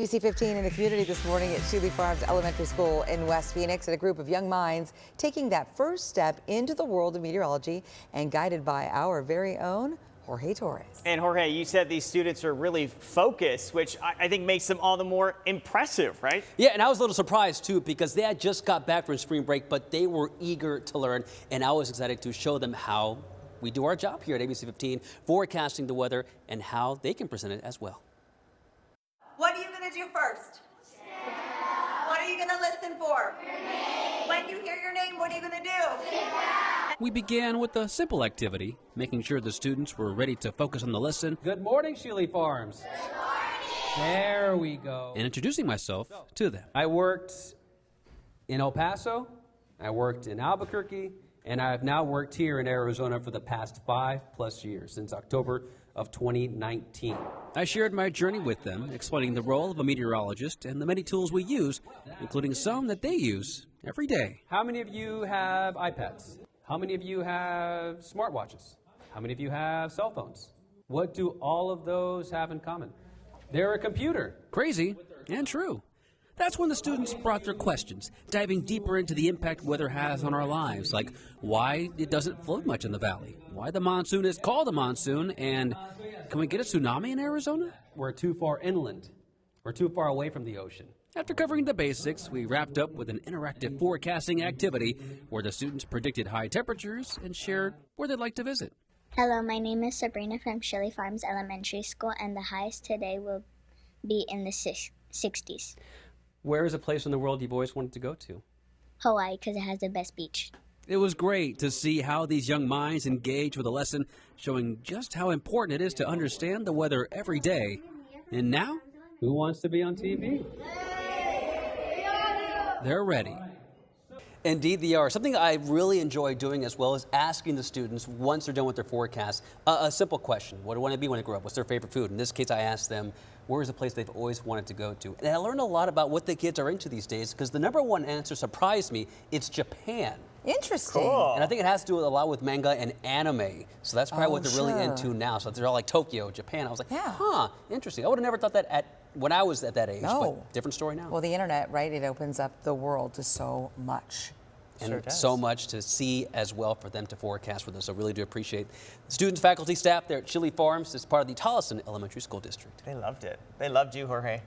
ABC15 in the community this morning at Shealy Farms Elementary School in West Phoenix, and a group of young minds taking that first step into the world of meteorology and guided by our very own Jorge Torres. And Jorge, you said these students are really focused, which I think makes them all the more impressive, right? Yeah, and I was a little surprised too because they had just got back from spring break, but they were eager to learn, and I was excited to show them how we do our job here at ABC15, forecasting the weather and how they can present it as well. What are you going to do first? What are you going to listen for? When you hear your name, what are you going to do? We began with a simple activity, making sure the students were ready to focus on the lesson. Good morning, Shealy Farms. Good morning. There we go. And introducing myself to them. I worked in El Paso, I worked in Albuquerque, and I've now worked here in Arizona for the past 5+ years, since October of 2019. I shared my journey with them, explaining the role of a meteorologist and the many tools we use, including some that they use every day. How many of you have iPads? How many of you have smartwatches? How many of you have cell phones? What do all of those have in common? They're a computer. Crazy and true. That's when the students brought their questions, diving deeper into the impact weather has on our lives, like why it doesn't float much in the valley, why the monsoon is called a monsoon, and can we get a tsunami in Arizona? We're too far inland. We're too far away from the ocean. After covering the basics, we wrapped up with an interactive forecasting activity where the students predicted high temperatures and shared where they'd like to visit. Hello, my name is Sabrina from Shealy Farms Elementary School, and the highest today will be in the 60s. Where is a place in the world you've always wanted to go to? Hawaii, because it has the best beach. It was great to see how these young minds engage with a lesson, showing just how important it is to understand the weather every day. And now, Who wants to be on TV? they're ready. Indeed, they are. Something I really enjoy doing as well is asking the students, once they're done with their forecast, a simple question. What do I want to be when I grow up? What's their favorite food? In this case, I asked them, where is a place they've always wanted to go to? And I learned a lot about what the kids are into these days, because the #1 answer surprised me. It's Japan. Interesting. Cool. And I think it has to do a lot with manga and anime. So that's probably what they're really into now. So they're all like Tokyo, Japan. I was like, Yeah. Interesting. I would have never thought that when I was at that age. No. But different story now. Well, the internet, right? It opens up the world to so much. And Sure does. so much to see as well for them to forecast with us. So really do appreciate the students, faculty, staff there at Shealy Farms as part of the Tolleson Elementary School District. They loved it. They loved you, Jorge.